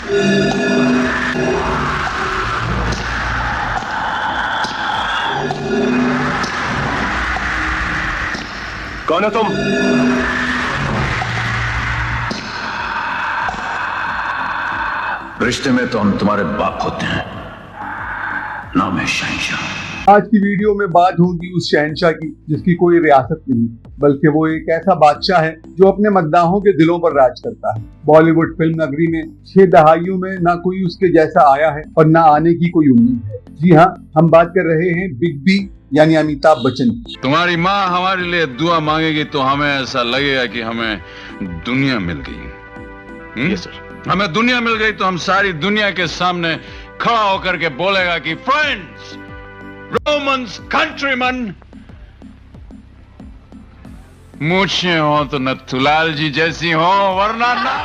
कौन हो तुम? रिश्ते में तो हम तुम्हारे बाप होते हैं, नाम है शहंशाह। आज की वीडियो में बात होगी उस शहंशाह की जिसकी कोई रियासत नहीं, बल्कि वो एक ऐसा बादशाह है जो अपने मद्दाहों के दिलों पर राज करता है। बॉलीवुड फिल्म नगरी में 6 दहाइयों में ना कोई उसके जैसा आया है और ना आने की कोई उम्मीद है। जी हाँ, हम बात कर रहे हैं बिग बी यानी अमिताभ बच्चन। तुम्हारी माँ हमारे लिए दुआ मांगेगी तो हमें ऐसा लगेगा कि हमें दुनिया मिल गई। Yes sir. हमें दुनिया मिल गई तो हम सारी दुनिया के सामने खड़ा होकर के बोलेगा कि फ्रेंड्स, रोमन्स, कंट्रीमैन, मूछें हो तो नथुलाल जी जैसी हो, वरना ना।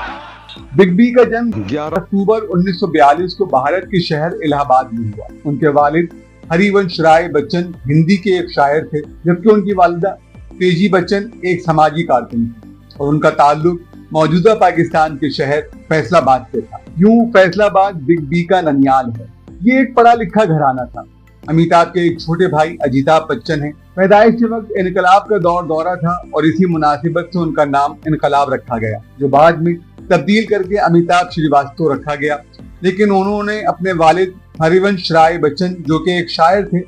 बिग बी का जन्म 11 अक्टूबर 1942 को भारत के शहर इलाहाबाद में हुआ। उनके वालिद हरिवंश राय बच्चन हिंदी के एक शायर थे, जबकि उनकी वालिदा तेजी बच्चन एक समाजी कारकुन थी और उनका ताल्लुक मौजूदा पाकिस्तान के शहर फैसलाबाद से था। यूं फैसलाबाद बिग बी का ननियाल है। ये एक पढ़ा लिखा घराना था। अमिताभ के एक छोटे भाई अजिताभ बच्चन हैं। पैदाइश के वक्त इनकलाब का दौरा था और इसी मुनासिबत से उनका नाम इनकलाब रखा गया, जो बाद में तब्दील करके अमिताभ श्रीवास्तव रखा गया। लेकिन उन्होंने अपने वालिद हरिवंश राय बच्चन, जो कि एक शायर थे,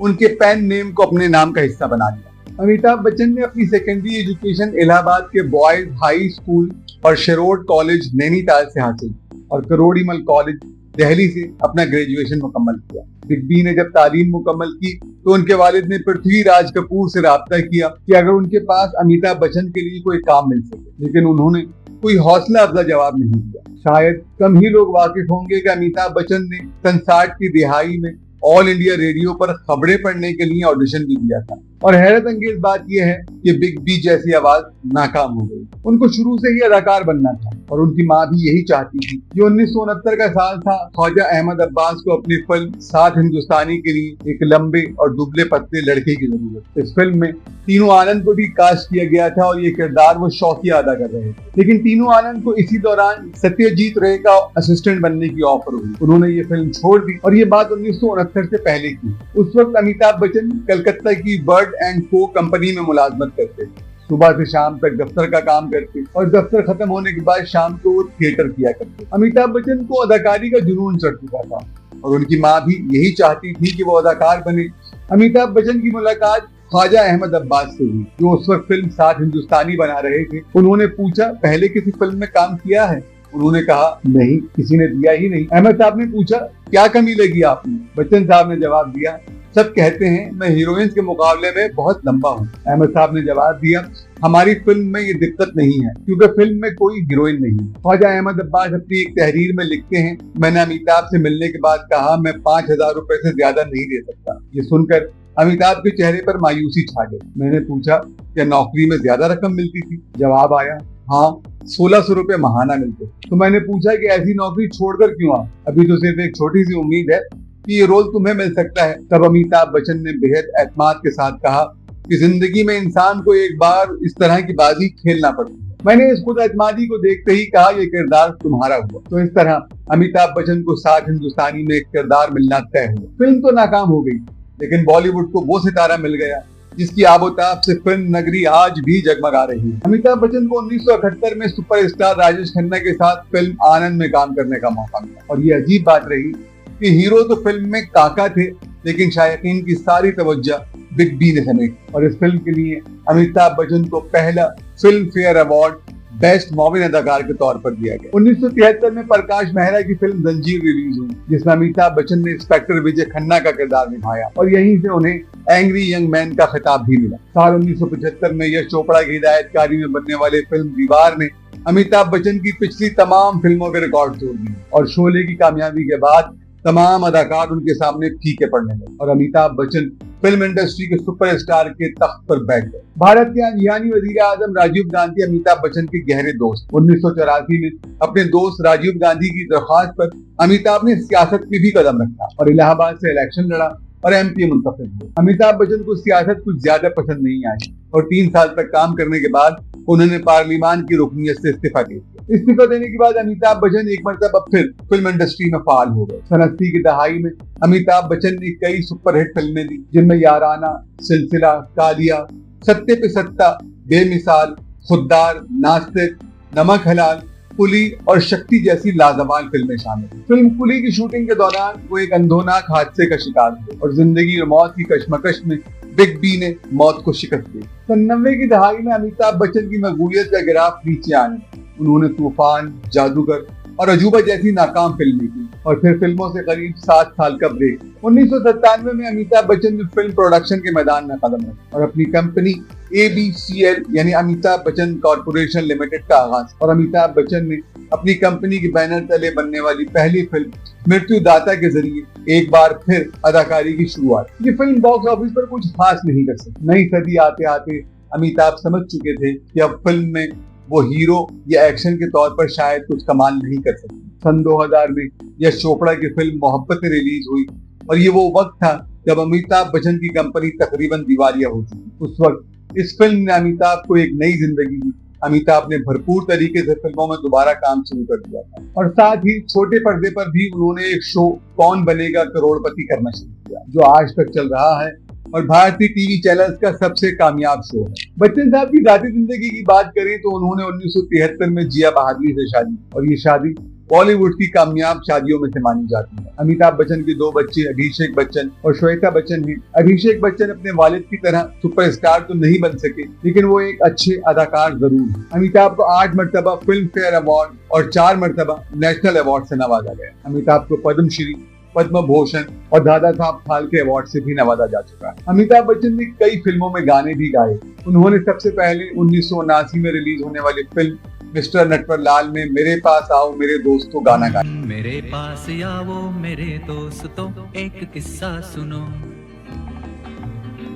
उनके पेन नेम को अपने नाम का हिस्सा बना लिया। अमिताभ बच्चन ने अपनी सेकेंडरी एजुकेशन इलाहाबाद के बॉयज हाई स्कूल और शेरोड कॉलेज नैनीताल से हासिल की और करोड़ीमल कॉलेज दिल्ली से अपना ग्रेजुएशन मुकम्मल किया। बिग बी ने जब तालीम मुकम्मल की तो उनके वालिद ने पृथ्वीराज कपूर से राब्ता किया कि अगर उनके पास अमिताभ बच्चन के लिए कोई काम मिल सके, लेकिन उन्होंने कोई हौसला अफजा जवाब नहीं दिया। शायद कम ही लोग वाकिफ होंगे कि अमिताभ बच्चन ने सन 60 की दिहाई में ऑल इंडिया रेडियो पर खबरें पढ़ने के लिए ऑडिशन भी दिया था। और हैरत अंगेज बात यह है कि बिग बी जैसी आवाज नाकाम हो गई। उनको शुरू से ही अदाकार बनना था और उनकी माँ भी यही चाहती थी। जो 1969 का साल था, ख्वाजा अहमद अब्बास को अपनी फिल्म सात हिंदुस्तानी के लिए एक लंबे और दुबले पतले लड़के की जरूरत। इस फिल्म में तीनू आनंद को भी कास्ट किया गया था और ये किरदार वो शौकिया अदा कर रहे थे। लेकिन तीनू आनंद को इसी दौरान सत्यजीत रे का असिस्टेंट बनने की ऑफर हुई। उन्होंने ये फिल्म छोड़ दी और ये बात 1969 से पहले की। उस वक्त अमिताभ बच्चन कलकत्ता की बर्ड एंड को कंपनी में मुलाजमत करते थे। सुबह से शाम तक दफ्तर का काम करते और दफ्तर खत्म होने के बाद शाम को वो थिएटर किया करते। अमिताभ बच्चन को अदाकारी का जुनून चढ़ चुका था और उनकी माँ भी यही चाहती थी कि वो अदाकार बने। अमिताभ बच्चन की मुलाकात ख्वाजा अहमद अब्बास से हुई, जो उस वक्त फिल्म सात हिंदुस्तानी बना रहे थे। उन्होंने पूछा, पहले किसी फिल्म में काम किया है? उन्होंने कहा, नहीं, किसी ने दिया ही नहीं। अहमद साहब ने पूछा, क्या कमी लगी आपने? बच्चन साहब ने जवाब दिया, सब कहते हैं मैं हीरोइंस के मुकाबले में बहुत लंबा हूँ। अहमद साहब ने जवाब दिया, हमारी फिल्म में ये दिक्कत नहीं है क्योंकि फिल्म में कोई हीरोइन नहीं है। ख्वाजा अहमद अब्बास अपनी एक तहरीर में लिखते हैं, मैंने अमिताभ से मिलने के बाद कहा मैं 5,000 रुपए से ज्यादा नहीं दे सकता। ये सुनकर अमिताभ के चेहरे पर मायूसी छा गई। मैंने पूछा, क्या नौकरी में ज्यादा रकम मिलती थी? जवाब आया, हाँ, 1,600 रुपए महाना मिलते। तो मैंने पूछा कि ऐसी नौकरी छोड़कर क्यों आ? अभी तो सिर्फ एक छोटी सी उम्मीद है कि ये रोल तुम्हें मिल सकता है। तब अमिताभ बच्चन ने बेहद एतमाद के साथ कहा कि जिंदगी में इंसान को एक बार इस तरह की बाजी खेलना पड़ती है। मैंने इस खुद एतमादी को देखते ही कहा, ये किरदार तुम्हारा हुआ। तो इस तरह अमिताभ बच्चन को सात हिंदुस्तानी में एक किरदार मिलना तय हुआ। फिल्म तो नाकाम हो गई, लेकिन बॉलीवुड को वो सितारा मिल गया जिसकी आबोताब से फिल्म नगरी आज भी जगमगा रही है। अमिताभ बच्चन को 1978 में सुपरस्टार राजेश खन्ना के साथ फिल्म आनंद में काम करने का मौका मिला और ये अजीब बात रही कि हीरो तो फिल्म में काका थे, लेकिन शायकीन की सारी तवज्जो बिग बी ने समेटी और इस फिल्म के लिए अमिताभ बच्चन को पहला film fair award best Mauvin अदाकार के तौर पर दिया गया। 1973 में प्रकाश मेहरा की फिल्म जंजीर रिलीज हुई, जिसमें अमिताभ बच्चन ने इंस्पेक्टर विजय खन्ना का किरदार निभाया और यहीं से उन्हें एंग्री यंग मैन का खिताब भी मिला। साल 1975 में यश चोपड़ा की हिदायतकारी में बनने वाले फिल्म दीवार ने अमिताभ बच्चन की पिछली तमाम फिल्मों के रिकॉर्ड तोड़ दिए और शोले की कामयाबी के बाद तमाम अदाकार उनके सामने फीके पड़ने लगे और अमिताभ बच्चन फिल्म इंडस्ट्री के सुपरस्टार के तख्त पर बैठ गए। भारत के यानी वजीर आजम राजीव गांधी अमिताभ बच्चन के गहरे दोस्त। 1984 में अपने दोस्त राजीव गांधी की दरख्वास्त पर अमिताभ ने सियासत में भी कदम रखा और इलाहाबाद से इलेक्शन लड़ा और एमपी मुंतखब हुए। अमिताभ बच्चन को सियासत कुछ ज्यादा पसंद नहीं आई और 3 साल तक काम करने के बाद उन्होंने पार्लियामान की रुकनियत से इस्तीफा दे दिया। इस्तीफा देने के बाद अमिताभ बच्चन एक मरतबा फिर फिल्म इंडस्ट्री में फाल हो गए। सन 80 की दहाई में अमिताभ बच्चन ने कई सुपरहिट फिल्में दी, जिनमें याराना, सिलसिला, कालिया, सत्ते पे सत्ता, बेमिसाल, खुद्दार, नास्तिक, नमक हलाल, कुली और शक्ति जैसी लाजवाब फिल्में शामिल हैं। फिल्म कुली की शूटिंग के दौरान वो एक अंधोनाक हादसे का शिकार हुए और जिंदगी और मौत की कशमकश में बिग बी ने मौत को शिकस्त दी। सन 90 की दहाई में अमिताभ बच्चन की मकबूलियत का ग्राफ नीचे आने, उन्होंने तूफान, जादूगर और अजूबा जैसी नाकाम फिल्में की और फिर फिल्मों से करीब 7 साल का ब्रेक। 1997 में अमिताभ बच्चन ने फिल्म प्रोडक्शन के मैदान में कदम रखा और अपनी कंपनी ABCL यानी अमिताभ बच्चन कॉर्पोरेशन लिमिटेड का आगाज। और अमिताभ बच्चन ने अपनी कंपनी के बैनर तले बनने वाली पहली फिल्म मृत्युदाता के जरिए एक बार फिर अदाकारी की शुरुआत। ये फिल्म बॉक्स ऑफिस पर कुछ खास नहीं कर सकी। नई सदी आते आते अमिताभ समझ चुके थे कि अब फिल्म में वो हीरो या एक्शन के तौर पर शायद कुछ कमाल नहीं कर सकते। सन 2000 में यश चोपड़ा की फिल्म मोहब्बतें रिलीज हुई और ये वो वक्त था जब अमिताभ बच्चन की कंपनी तकरीबन दिवालिया हो चुकी। उस वक्त इस फिल्म ने अमिताभ को एक नई जिंदगी दी। अमिताभ ने भरपूर तरीके से फिल्मों में दोबारा काम शुरू कर दिया था और साथ ही छोटे पर्दे पर भी उन्होंने एक शो कौन बनेगा करोड़पति करना शुरू किया, जो आज तक चल रहा है और भारतीय टीवी चैनल्स का सबसे कामयाब शो है। बच्चन साहब की जाती जिंदगी की बात करें तो उन्होंने 1973 में जिया बहादुरी से शादी और ये शादी बॉलीवुड की कामयाब शादियों में से मानी जाती है। अमिताभ बच्चन के 2 बच्चे अभिषेक बच्चन और श्वेता बच्चन हैं। अभिषेक बच्चन अपने वालिद की तरह सुपरस्टार तो नहीं बन सके, लेकिन वो एक अच्छे अदाकार जरूर हैं। अमिताभ को 8 मरतबा फिल्म फेयर अवार्ड और 4 मरतबा नेशनल अवार्ड से नवाजा गया। अमिताभ को पद्मश्री, पद्म भूषण और दादा साहब फाल्के अवार्ड से भी नवाजा जा चुका है। अमिताभ बच्चन ने कई फिल्मों में गाने भी गाए। उन्होंने सबसे पहले 1979 में रिलीज होने वाली फिल्म मिस्टर नटवरलाल में मेरे पास आओ मेरे दोस्तों गाना गाया। मेरे पास आओ मेरे दोस्तों एक किस्सा सुनो,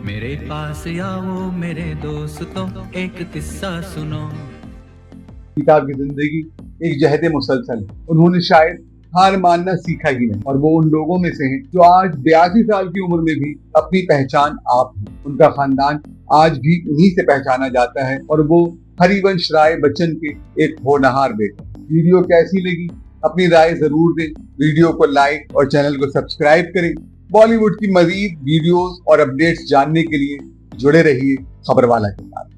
मेरे पास आओ मेरे दोस्तों एक किस्सा सुनो। अमिताभ की जिंदगी एक जहद मुसलसल है। उन्होंने शायद हार मानना सीखा ही नहीं और वो उन लोगों में से हैं जो आज 82 साल की उम्र में भी अपनी पहचान आप हैं। उनका खानदान आज भी उन्हीं से पहचाना जाता है और वो हरिवंश राय बच्चन के एक होनहार बेटे। वीडियो कैसी लगी अपनी राय जरूर दें। वीडियो को लाइक और चैनल को सब्सक्राइब करें। बॉलीवुड की मजीद वीडियोस और अपडेट्स जानने के लिए जुड़े रहिए खबरवाला के साथ।